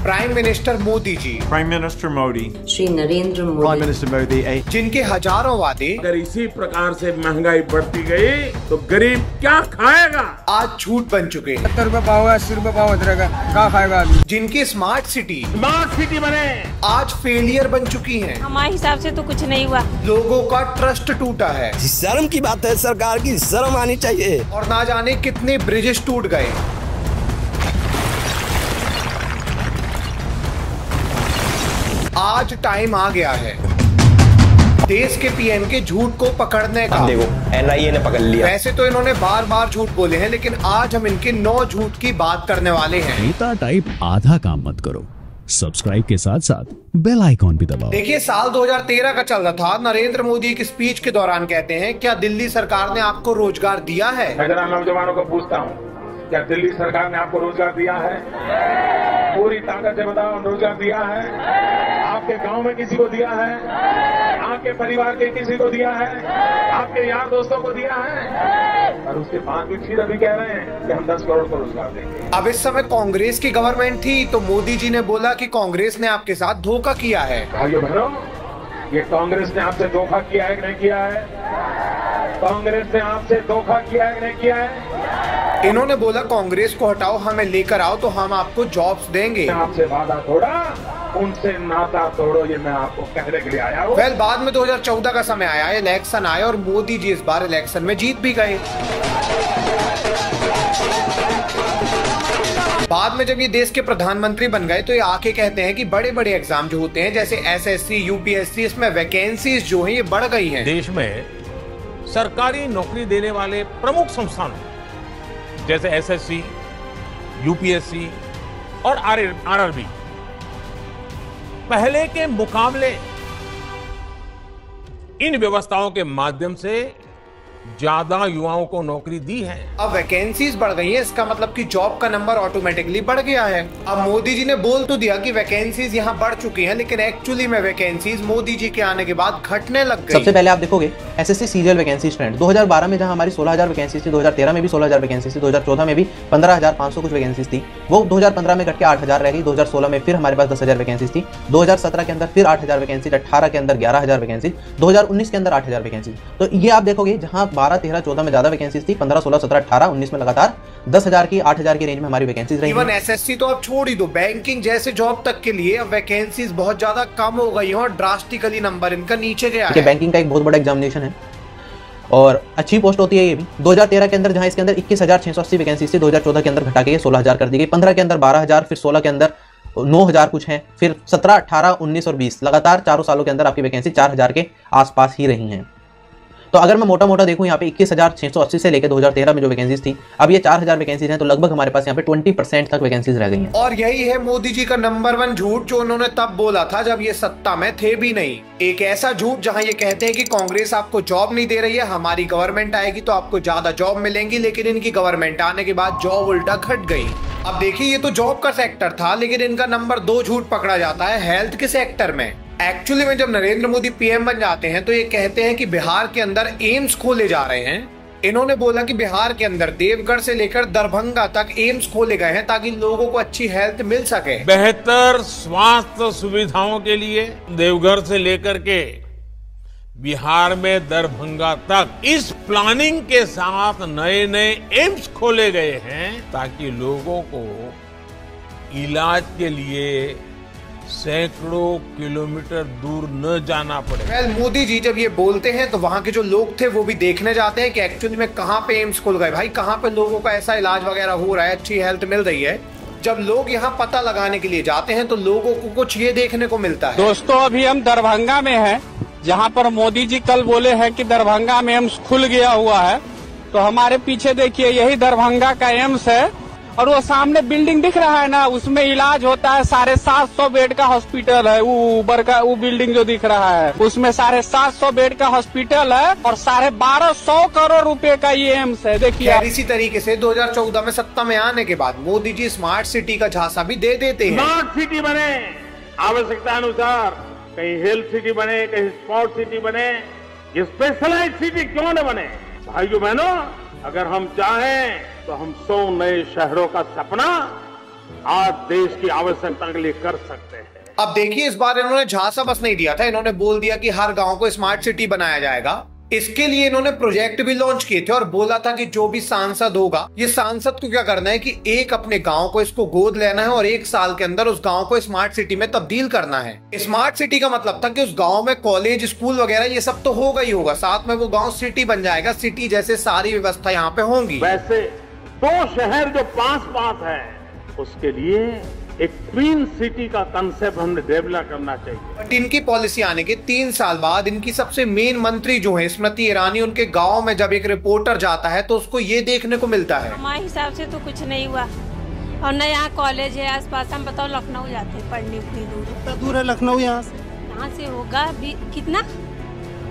Prime minister Modi ji, Prime Minister Modi, Shri Narendra Prime Modi, Minister Modi, जिनके हजारों वादे अगर इसी प्रकार से महंगाई बढ़ती गई तो गरीब क्या खाएगा? आज झूठ बन चुके हैं। 70 रुपए पाव है, 80 रुपए पाव उतरेगा, क्या खाएगा आदमी? जिनकी स्मार्ट सिटी बने आज फेलियर बन चुकी है। हमारे हिसाब से तो कुछ नहीं हुआ। लोगों का ट्रस्ट टूटा है शर्म की बात है, सरकार की शर्म आनी चाहिए। और ना जाने कितने ब्रिजेस टूट गए। आज टाइम आ गया है देश के पीएम के झूठ को पकड़ने का। देखो एनआईए ने पकड़ लिया। वैसे तो इन्होंने बार बार झूठ बोले हैं, लेकिन आज हम इनके 9 झूठ की बात करने वाले हैं। नेता टाइप आधा काम मत करो, सब्सक्राइब के साथ साथ बेल आइकॉन भी दबाओ। देखिए, साल 2013 का चल रहा था। नरेंद्र मोदी एक स्पीच के दौरान कहते हैं, क्या दिल्ली सरकार ने आपको रोजगार दिया है? मैं जरा नौजवानों को पूछता हूँ, क्या दिल्ली सरकार ने आपको रोजगार दिया है? पूरी ताकत से बताओ, रोजगार दिया है? आपके गांव में किसी को दिया है? आपके परिवार के किसी को दिया है? आपके यार दोस्तों को दिया है? और उसके बाद भी फिर अभी कह रहे हैं कि हम 10 करोड़ को रोजगार देंगे। अब इस समय कांग्रेस की गवर्नमेंट थी तो मोदी जी ने बोला कि कांग्रेस ने आपके साथ धोखा किया है। भाइयों बहनों, ये कांग्रेस ने आपसे धोखा किया है कि नहीं किया है? कांग्रेस ने आपसे धोखा किया है कि नहीं किया है? इन्होंने बोला कांग्रेस को हटाओ, हमें लेकर आओ तो हम आपको जॉब्स देंगे। आपसे वादा तोड़ा, उनसे नाता तोड़ो, ये मैं आपको कहने के लिए आया हूँ। वेल, बाद में 2014 का समय आया, इलेक्शन आया और मोदी जी इस बार इलेक्शन में जीत भी गए। बाद में जब ये देश के प्रधानमंत्री बन गए तो ये आके कहते हैं कि बड़े बड़े एग्जाम जो होते हैं जैसे एसएससी, यूपीएससी, इसमें वैकेंसीज जो हैं ये बढ़ गई हैं। देश में सरकारी नौकरी देने वाले प्रमुख संस्थानों जैसे एसएससी, यूपीएससी और आरआरबी पहले के मुकाबले इन व्यवस्थाओं के माध्यम से ज्यादा युवाओं को नौकरी दी है। अब वैकेंसीज बढ़ गई है, इसका मतलब कि जॉब का नंबर ऑटोमेटिकली बढ़ गया है। अब मोदी जी ने बोल तो दिया कि वैकेंसीज यहाँ बढ़ चुकी हैं, लेकिन एक्चुअली में वैकेंसीज मोदी जी के आने के बाद घटने लग गई। सबसे पहले आप देखोगे एसएससी सीरियल वैकेंसी ट्रेंड 2012 में जहां हमारी 16,000 वैकेंसी थी, 2013 में भी 16,000 वैकेंसी थी, 2014 में भी 15,500 कुछ वैकेंसी थी, वो 2015 में घट के 8,000 रह गई। 2016 में फिर हमारे पास 10,000 वैकेंसी थी, 2017 के अंदर फिर 8,000 वैकेंसी, 18 के अंदर 11,000 वैकेंसी, 2019 के अंदर 8,000 वैकेंसी। तो ये आप देखोगे जहां 12, 13, 14 में ज्यादा वैकेंसी थी, 15, 16, 17, 18, 19 में लगातार 10,000 की 8,000 की रेंज में हमारी वैकेंसीज रही। इवन एसएससी तो अब छोड़ ही दो, बैंकिंग जैसे जॉब तक के लिए अब वैकेंसीज बहुत ज्यादा कम हो गई हैं और ड्रास्टिकली नंबर इनका नीचे गया है। बैंकिंग का एक बहुत बड़ा एग्जामिनेशन है और अच्छी पोस्ट होती है ये भी। 2013 के अंदर जहां इसके अंदर 21,680 वैकेंसी थी, 2014 के अंदर घटा के 16,000 कर दी गई, 15 के अंदर 12,000, फिर 16 के अंदर 9,000 कुछ है, फिर 17, 18, 19 और 20 लगातार चारों सालों के अंदर आपकी वैकेंसी 4,000 के आसपास ही रही हैं। तो अगर मैं मोटा मोटा देखूं यहाँ पे 21,680 से लेकर 2013 में जो वैकेंसीज थी, अब ये 4,000 वैकेंसीज हैं, तो लगभग हमारे पास यहाँ पे 20% तक वैकेंसीज रह गई हैं। और यही है मोदी जी का नंबर 1 झूठ जो उन्होंने तब बोला था जब ये सत्ता में थे भी नहीं। एक ऐसा झूठ जहां ये कहते हैं कि कांग्रेस आपको जॉब नहीं दे रही है, हमारी गवर्नमेंट आएगी तो आपको ज्यादा जॉब मिलेंगी, लेकिन इनकी गवर्नमेंट आने के बाद जॉब उल्टा घट गई। अब देखिए, ये तो जॉब का सेक्टर था, लेकिन इनका नंबर 2 झूठ पकड़ा जाता है हेल्थ के सेक्टर में। एक्चुअली में जब नरेंद्र मोदी पीएम बन जाते हैं तो ये कहते हैं कि बिहार के अंदर एम्स खोले जा रहे हैं। इन्होंने बोला कि बिहार के अंदर देवघर से लेकर दरभंगा तक एम्स खोले गए हैं ताकि लोगों को अच्छी हेल्थ मिल सके। बेहतर स्वास्थ्य सुविधाओं के लिए देवघर से लेकर के बिहार में दरभंगा तक इस प्लानिंग के साथ नए नए एम्स खोले गए हैं ताकि लोगों को इलाज के लिए सैकड़ों किलोमीटर दूर न जाना पड़े। मोदी जी जब ये बोलते हैं तो वहाँ के जो लोग थे वो भी देखने जाते हैं कि एक्चुअली में कहाँ पे एम्स खुल गए, भाई कहाँ पे लोगों का ऐसा इलाज वगैरह हो रहा है, अच्छी हेल्थ मिल रही है। जब लोग यहाँ पता लगाने के लिए जाते हैं तो लोगों को कुछ ये देखने को मिलता है। दोस्तों, अभी हम दरभंगा में हैं, जहाँ पर मोदी जी कल बोले हैं कि दरभंगा में एम्स खुल गया हुआ है। तो हमारे पीछे देखिए, यही दरभंगा का एम्स है और वो सामने बिल्डिंग दिख रहा है ना, उसमें इलाज होता है। 750 बेड का हॉस्पिटल है, ऊपर का वो बिल्डिंग जो दिख रहा है उसमें 750 बेड का हॉस्पिटल है और 1250 करोड़ रुपए का ये एम्स है। देखिए, इसी तरीके से 2014 में सत्ता में आने के बाद मोदी जी स्मार्ट सिटी का झांसा भी दे देते हैं। स्मार्ट सिटी बने, आवश्यकता अनुसार कहीं हेल्थ सिटी बने, कहीं स्पोर्ट सिटी बने, ये स्पेशलाइज सिटी क्यों न बने? भाइयों बहनों, अगर हम चाहें तो हम 100 नए शहरों का सपना आज देश की आवश्यकता के लिए कर सकते हैं। अब देखिए, इस बार इन्होंने झांसा बस नहीं दिया था, इन्होंने बोल दिया कि हर गांव को स्मार्ट सिटी बनाया जाएगा। इसके लिए इन्होंने प्रोजेक्ट भी लॉन्च किए थे और बोला था कि जो भी सांसद होगा, ये सांसद को क्या करना है कि एक अपने गांव को इसको गोद लेना है और 1 साल के अंदर उस गांव को स्मार्ट सिटी में तब्दील करना है। स्मार्ट सिटी का मतलब था कि उस गांव में कॉलेज, स्कूल वगैरह ये सब तो होगा ही होगा, साथ में वो गांव सिटी बन जाएगा, सिटी जैसे सारी व्यवस्था यहाँ पे होंगी। वैसे 2 शहर जो पास है उसके लिए एक ट्विन सिटी का कंसेप्ट हमने डेवलप करना चाहिए। बट इनकी पॉलिसी आने के 3 साल बाद इनकी सबसे मेन मंत्री जो है स्मृति ईरानी, उनके गांव में जब एक रिपोर्टर जाता है तो उसको ये देखने को मिलता है, हमारे हिसाब से तो कुछ नहीं हुआ। और न यहाँ कॉलेज है आसपास, हम बताओ लखनऊ जाते हैं पढ़ने, इतनी दूर। कितना दूर है लखनऊ यहाँ से होगा कितना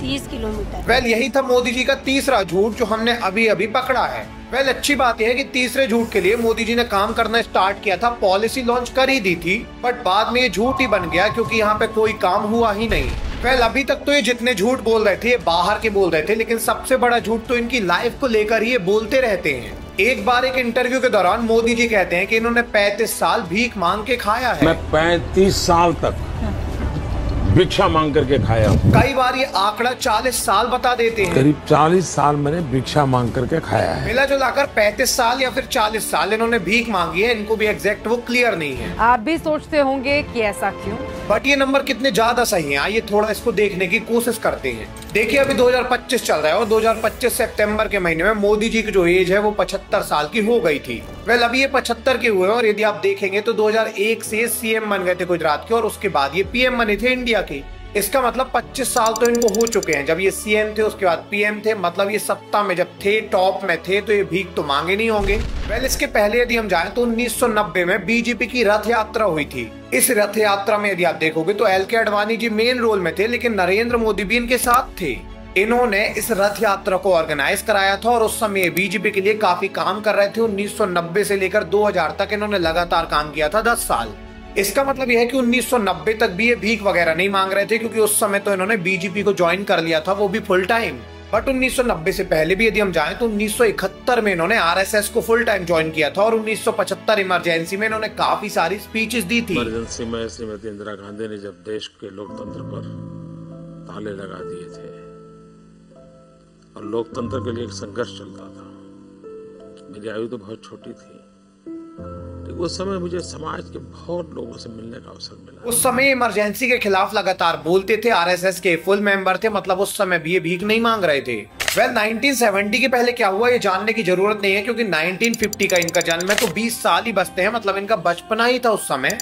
30 किलोमीटर। वेल, यही था मोदी जी का तीसरा झूठ जो हमने अभी अभी पकड़ा है। वेल, अच्छी बात यह है कि तीसरे झूठ के लिए मोदी जी ने काम करना स्टार्ट किया था, पॉलिसी लॉन्च कर ही दी थी, बट बाद में ये झूठ ही बन गया क्योंकि यहाँ पे कोई काम हुआ ही नहीं। वेल, अभी तक तो ये जितने झूठ बोल रहे थे ये बाहर के बोल रहे थे, लेकिन सबसे बड़ा झूठ तो इनकी लाइफ को लेकर ही ये बोलते रहते हैं। एक बार एक इंटरव्यू के दौरान मोदी जी कहते हैं कि इन्होंने 35 साल भीख मांग के खाया है। मैं 35 साल तक भिक्षा मांग करके खाया हूँ। कई बार ये आंकड़ा 40 साल बता देते हैं। करीब 40 साल मैंने भिक्षा मांग करके खाया है। मिला जुलाकर 35 साल या फिर 40 साल इन्होंने भीख मांगी है, इनको भी एग्जैक्ट वो क्लियर नहीं है। आप भी सोचते होंगे कि ऐसा क्यों, बट ये नंबर कितने ज्यादा सही हैं, आइए थोड़ा इसको देखने की कोशिश करते हैं। देखिए, अभी 2025 चल रहा है और 2025 सितंबर के महीने में मोदी जी की जो एज है वो 75 साल की हो गई थी। वेल, अभी ये 75 के हुए और यदि आप देखेंगे तो 2001 से सीएम बन गए थे गुजरात के और उसके बाद ये पीएम बने थे इंडिया के। इसका मतलब 25 साल तो इनको हो चुके हैं। जब ये सीएम थे उसके बाद पीएम थे, मतलब ये सत्ता में जब थे, टॉप में थे, तो ये भीख तो मांगे नहीं होंगे। वेल, इसके पहले यदि हम जाएं तो 1990 में बीजेपी की रथ यात्रा हुई थी। इस रथ यात्रा में यदि आप देखोगे तो एल के आडवाणी जी मेन रोल में थे, लेकिन नरेंद्र मोदी भी इनके साथ थे। इन्होंने इस रथ यात्रा को ऑर्गेनाइज कराया था और उस समय बीजेपी के लिए काफी काम कर रहे थे। 1990 से लेकर 2000 तक इन्होंने लगातार काम किया था, 10 साल। इसका मतलब यह है कि 1990 तक भी ये भीख वगैरह नहीं मांग रहे थे क्योंकि उस समय तो इन्होंने बीजेपी को ज्वाइन कर लिया था, वो भी फुल टाइम। बट 1990 से पहले भी यदि हम जाएं तो 1971 में इन्होंने आरएसएस को फुल टाइम ज्वाइन किया था और 1975 इमरजेंसी में इन्होंने काफी सारी स्पीचेस दी थी। इमरजेंसी में श्रीमती इंदिरा गांधी ने जब देश के लोकतंत्र पर ताले लगा दिए थे और लोकतंत्र के लिए एक संघर्ष चलता था, मेरी आयु तो बहुत छोटी थी, उस समय मुझे समाज के बहुत लोगों से मिलने का अवसर मिला। उस समय इमरजेंसी के खिलाफ लगातार बोलते थे, आरएसएस के फुल मेंबर थे, मतलब उस समय भी ये भीख नहीं मांग रहे थे। वेल, 1970 के पहले क्या हुआ ये जानने की जरूरत नहीं है क्योंकि 1950 का इनका जन्म है, तो 20 साल ही बचते हैं, मतलब इनका बचपना ही था उस समय।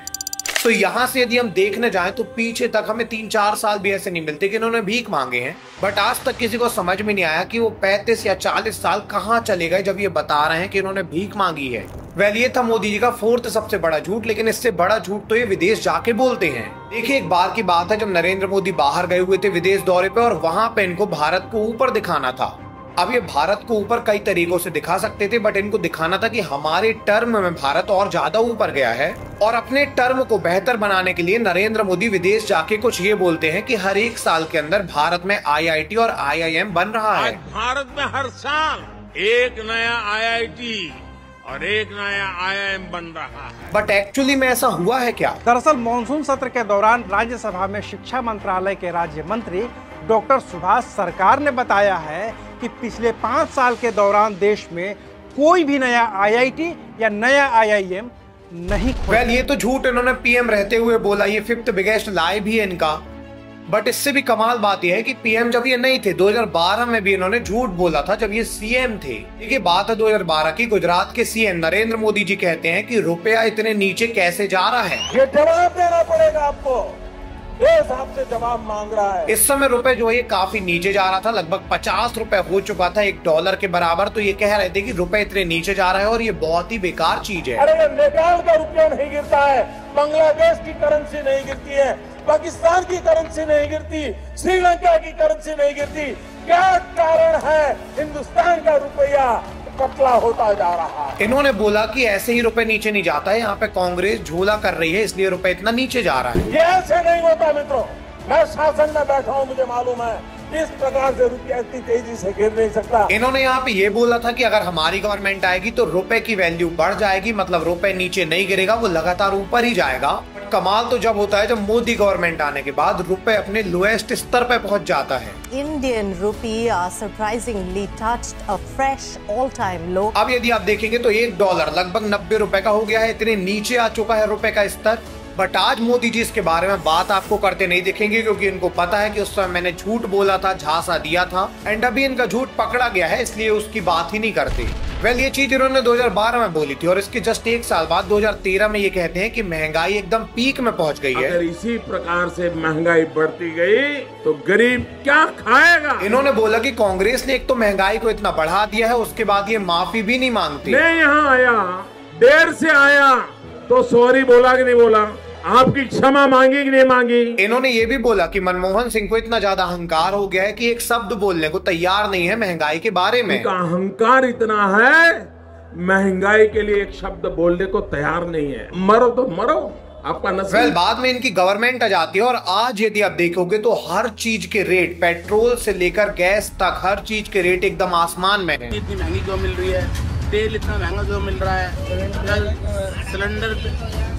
तो यहाँ से यदि हम देखने जाएं तो पीछे तक हमें 3-4 साल भी ऐसे नहीं मिलते कि इन्होंने भीख मांगे हैं। बट आज तक किसी को समझ में नहीं आया कि वो 35 या 40 साल कहाँ चले गए जब ये बता रहे हैं कि इन्होंने भीख मांगी है। वेल, ये था मोदी जी का 4th सबसे बड़ा झूठ, लेकिन इससे बड़ा झूठ तो ये विदेश जाके बोलते हैं। देखिए, एक बार की बात है जब नरेंद्र मोदी बाहर गए हुए थे विदेश दौरे पे और वहां पे इनको भारत को ऊपर दिखाना था। अब ये भारत को ऊपर कई तरीकों से दिखा सकते थे, बट इनको दिखाना था कि हमारे टर्म में भारत और ज्यादा ऊपर गया है। और अपने टर्म को बेहतर बनाने के लिए नरेंद्र मोदी विदेश जाके कुछ ये बोलते हैं कि हर 1 साल के अंदर भारत में आईआईटी और आईआईएम बन रहा है। भारत में हर साल एक नया आईआईटी और एक नया आईआईएम बन रहा है। बट एक्चुअली में ऐसा हुआ है क्या? दरअसल मानसून सत्र के दौरान राज्यसभा में शिक्षा मंत्रालय के राज्य मंत्री डॉक्टर सुभाष सरकार ने बताया है कि पिछले 5 साल के दौरान देश में कोई भी नया आईआईटी या नया आईआईएम नहीं खोला। वेल, ये तो झूठ इन्होंने पीएम रहते हुए बोला, ये 5th बिगेस्ट लाई भी है इनका। बट इससे भी कमाल बात यह है कि पीएम जब ये नहीं थे, 2012 में भी इन्होंने झूठ बोला था जब ये सीएम थे। देखिए, बात है 2012 की। गुजरात के सीएम नरेंद्र मोदी जी कहते हैं कि रुपया इतने नीचे कैसे जा रहा है, ये जवाब देना पड़ेगा आपको, देश आपसे जवाब मांग रहा है। इस समय रुपए जो है ये काफी नीचे जा रहा था, लगभग 50 रुपए हो चुका था $1 के बराबर। तो ये कह रहे थे कि रुपए इतने नीचे जा रहा है और ये बहुत ही बेकार चीज है। अरे नेपाल का रुपया नहीं गिरता है, बांग्लादेश की करेंसी नहीं गिरती है, पाकिस्तान की करेंसी नहीं गिरती, श्रीलंका की करेंसी नहीं गिरती। क्या कारण है हिंदुस्तान का रुपया पतला होता जा रहा है? इन्होंने बोला कि ऐसे ही रुपए नीचे नहीं जाता है, यहाँ पे कांग्रेस झूला कर रही है इसलिए रुपए इतना नीचे जा रहा है। ये ऐसे नहीं होता मित्रों, मैं शासन में बैठा हूँ, मुझे मालूम है इस प्रकार से रुपया इतनी तेजी से गिर नहीं सकता। इन्होंने यहाँ पे ये बोला था कि अगर हमारी गवर्नमेंट आएगी तो रुपए की वैल्यू बढ़ जाएगी, मतलब रुपए नीचे नहीं गिरेगा, वो लगातार ऊपर ही जाएगा। कमाल तो जब होता है जब मोदी गवर्नमेंट आने के बाद रुपए अपने लोएस्ट स्तर पे पहुंच जाता है। Indian rupee surprisingly touched a fresh all-time low. अब यदि आप देखेंगे तो $1 लगभग 90 रुपए का हो गया है, इतने नीचे आ चुका है रुपए का स्तर। बट आज मोदी जी इसके बारे में बात आपको करते नहीं दिखेंगे, क्योंकि इनको पता है कि उस समय मैंने झूठ बोला था, झांसा दिया था, एंड अभी इनका झूठ पकड़ा गया है, इसलिए उसकी बात ही नहीं करते। वेल, ये चीज इन्होंने 2012 में बोली थी और इसके जस्ट एक साल बाद 2013 में ये कहते हैं कि महंगाई एकदम पीक में पहुंच गई है। अगर इसी प्रकार से महंगाई बढ़ती गई तो गरीब क्या खाएगा? इन्होंने बोला कि कांग्रेस ने एक तो महंगाई को इतना बढ़ा दिया है, उसके बाद ये माफी भी नहीं मांगती। मैं यहाँ आया, देर से आया, तो सॉरी बोला कि नहीं बोला? आपकी क्षमा मांगी कि नहीं मांगी? इन्होंने ये भी बोला कि मनमोहन सिंह को इतना ज्यादा अहंकार हो गया है कि एक शब्द बोलने को तैयार नहीं है महंगाई के बारे में। उनका अहंकार इतना है, महंगाई के लिए एक शब्द बोलने को तैयार नहीं है। मरो तो मरो, आपका नसीब। वेल, बाद में इनकी गवर्नमेंट आ जाती है और आज यदि आप देखोगे तो हर चीज के रेट, पेट्रोल से लेकर गैस तक, हर चीज के रेट एकदम आसमान में है। इतनी महंगी क्यों मिल रही है? तेल इतना महंगा क्यों मिल रहा है?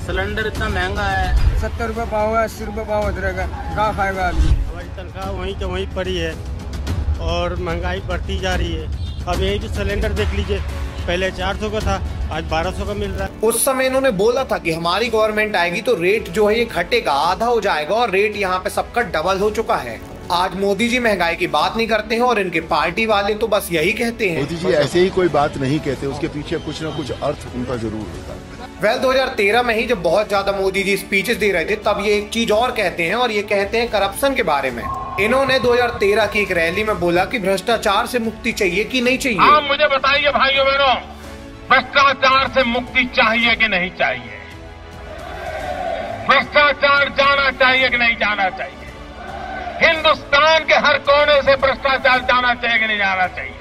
सिलेंडर इतना महंगा है। 70 रुपये पाव है, 80 रुपये पाव रहेगा, क्या खाएगा आदमी? हमारी तनख्वाह वहीं के वहीं पड़ी है और महंगाई बढ़ती जा रही है। अब यही जो सिलेंडर देख लीजिए, पहले 400 का था, आज 1200 का मिल रहा है। उस समय इन्होंने बोला था कि हमारी गवर्नमेंट आएगी तो रेट जो है ये घटेगा, आधा हो जाएगा, और रेट यहाँ पे सबका डबल हो चुका है। आज मोदी जी महंगाई की बात नहीं करते हैं और इनके पार्टी वाले तो बस यही कहते हैं। मोदी जी ऐसे ही कोई बात नहीं कहते, उसके पीछे कुछ न कुछ अर्थ उनका जरूर होता है। वेल, 2013 में ही जब बहुत ज्यादा मोदी जी स्पीचेस दे रहे थे तब ये एक चीज और कहते हैं, और ये कहते हैं करप्शन के बारे में। इन्होंने 2013 की एक रैली में बोला कि भ्रष्टाचार से मुक्ति चाहिए कि नहीं चाहिए। आप मुझे बताइए भाइयों बहनों, भ्रष्टाचार से मुक्ति चाहिए कि नहीं चाहिए? भ्रष्टाचार जाना चाहिए कि नहीं जाना चाहिए? हिंदुस्तान के हर कोने से भ्रष्टाचार जाना चाहिए कि नहीं जाना चाहिए?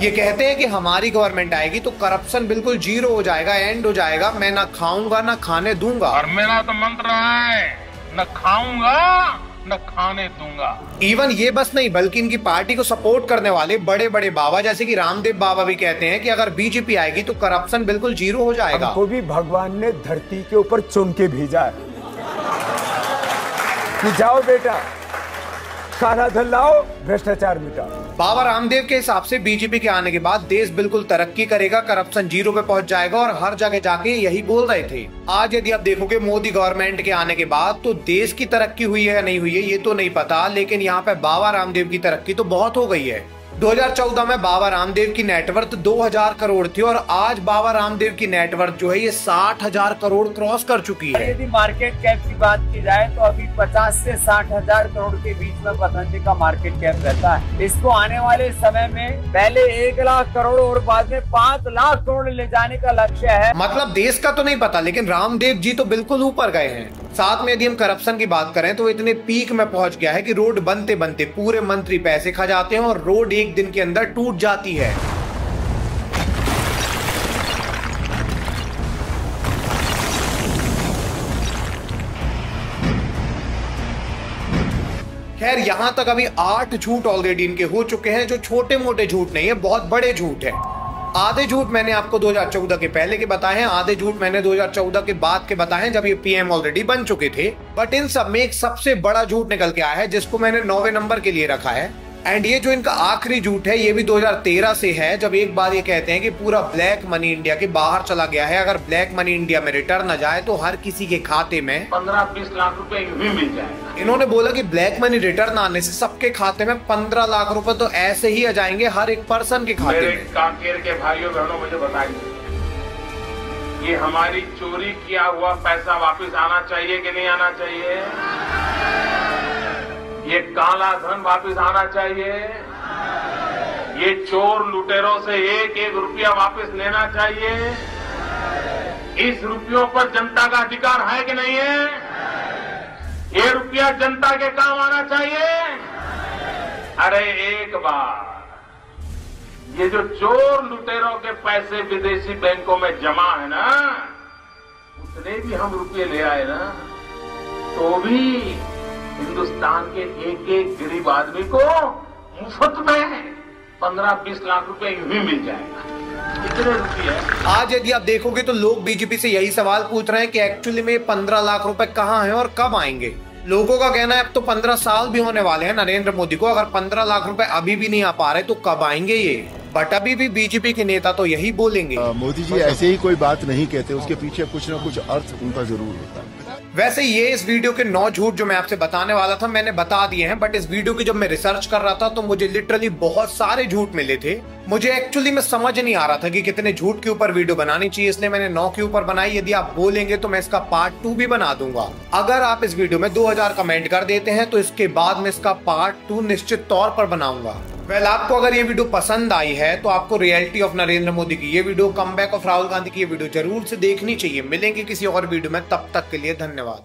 ये कहते हैं कि हमारी गवर्नमेंट आएगी तो करप्शन बिल्कुल जीरो हो जाएगा, एंड हो जाएगा। मैं ना खाऊंगा ना खाने दूंगा। और मेरा तो मंत्र है, न खाऊंगा न खाने दूंगा। इवन ये बस नहीं, बल्कि इनकी पार्टी को सपोर्ट करने वाले बड़े बड़े बाबा जैसे कि रामदेव बाबा भी कहते हैं कि अगर बीजेपी आएगी तो करप्शन बिल्कुल जीरो हो जाएगा। हमको भी भगवान ने धरती के ऊपर चुन के भेजा है कि जाओ बेटा, खाना धन लाओ, भ्रष्टाचार मिटाओ। बाबा रामदेव के हिसाब से बीजेपी के आने के बाद देश बिल्कुल तरक्की करेगा, करप्शन जीरो पे पहुंच जाएगा, और हर जगह जाके यही बोल रहे थे। आज यदि आप देखोगे मोदी गवर्नमेंट के आने के बाद तो देश की तरक्की हुई है या नहीं हुई है ये तो नहीं पता, लेकिन यहाँ पे बाबा रामदेव की तरक्की तो बहुत हो गई है। 2014 में बाबा रामदेव की नेटवर्थ 2000 करोड़ थी और आज बाबा रामदेव की नेटवर्थ जो है ये 60,000 करोड़ क्रॉस कर चुकी है। यदि मार्केट कैप की बात की जाए तो अभी 50 से 60,000 करोड़ के बीच में पतंजलि का मार्केट कैप रहता है। इसको आने वाले समय में पहले 1 लाख करोड़ और बाद में 5 लाख करोड़ ले जाने का लक्ष्य है। मतलब देश का तो नहीं पता, लेकिन रामदेव जी तो बिल्कुल ऊपर गए हैं। साथ में यदि हम करप्शन की बात करें तो इतने पीक में पहुंच गया है कि रोड बनते बनते पूरे मंत्री पैसे खा जाते हैं और रोड एक दिन के अंदर टूट जाती है। खैर, यहां तक अभी 8 झूठ ऑलरेडी इनके हो चुके हैं, जो छोटे मोटे झूठ नहीं है, बहुत बड़े झूठ है। आधे झूठ मैंने आपको 2014 के पहले के बताए हैं, आधे झूठ मैंने 2014 के बाद के बताए हैं जब ये पीएम ऑलरेडी बन चुके थे। बट इन सब में एक सबसे बड़ा झूठ निकल के आया है जिसको मैंने 9वें नंबर के लिए रखा है। एंड ये जो इनका आखिरी झूठ है ये भी 2013 से है, जब एक बार ये कहते हैं कि पूरा ब्लैक मनी इंडिया के बाहर चला गया है। अगर ब्लैक मनी इंडिया में रिटर्न न जाए तो हर किसी के खाते में 15-20 लाख रुपए भी मिल जाएगा। इन्होंने बोला कि ब्लैक मनी रिटर्न आने से सबके खाते में 15 लाख रुपए तो ऐसे ही आ जाएंगे, हर एक पर्सन के खाते में। कांकेर के भाइयों बहनों मुझे बताइए, ये हमारी चोरी किया हुआ पैसा वापस आना चाहिए कि नहीं आना चाहिए? ये काला धन वापस आना चाहिए? ये चोर लुटेरों से 1-1 रुपया वापस लेना चाहिए? इस रुपयों पर जनता का अधिकार है कि नहीं है? ये रुपया जनता के काम आना चाहिए? अरे एक बार ये जो चोर लुटेरों के पैसे विदेशी बैंकों में जमा है ना, उतने भी हम रुपये ले आए ना तो भी हिंदुस्तान के एक एक गरीब आदमी को मुफ्त में 15-20 लाख रुपए यूं ही मिल जाएगा। कितने रुपये? आज यदि आप देखोगे तो लोग बीजेपी से यही सवाल पूछ रहे हैं कि एक्चुअली में 15 लाख रुपए कहाँ हैं और कब आएंगे। लोगों का कहना है अब तो 15 साल भी होने वाले हैं नरेंद्र मोदी को, अगर 15 लाख रुपए अभी भी नहीं आ पा रहे तो कब आएंगे ये। बट अभी भी बीजेपी के नेता तो यही बोलेंगे। मोदी जी ऐसे ही कोई बात नहीं कहते, उसके पीछे कुछ न कुछ अर्थ उनका जरूर होता है। वैसे ये इस वीडियो के 9 झूठ जो मैं आपसे बताने वाला था मैंने बता दिए हैं, बट इस वीडियो की जब मैं रिसर्च कर रहा था तो मुझे लिटरली बहुत सारे झूठ मिले थे। मुझे एक्चुअली में समझ नहीं आ रहा था कि कितने झूठ के ऊपर वीडियो बनानी चाहिए, इसलिए मैंने 9 के ऊपर बनाई। यदि आप बोलेंगे तो मैं इसका पार्ट 2 भी बना दूंगा। अगर आप इस वीडियो में 2000 कमेंट कर देते हैं तो इसके बाद में इसका पार्ट 2 निश्चित तौर पर बनाऊंगा। वेल, आपको अगर ये वीडियो पसंद आई है तो आपको रियलिटी ऑफ नरेंद्र मोदी की ये video, comeback of Rahul Gandhi की ये वीडियो जरूर से देखनी चाहिए। मिलेंगे किसी और वीडियो में, तब तक के लिए धन्यवाद।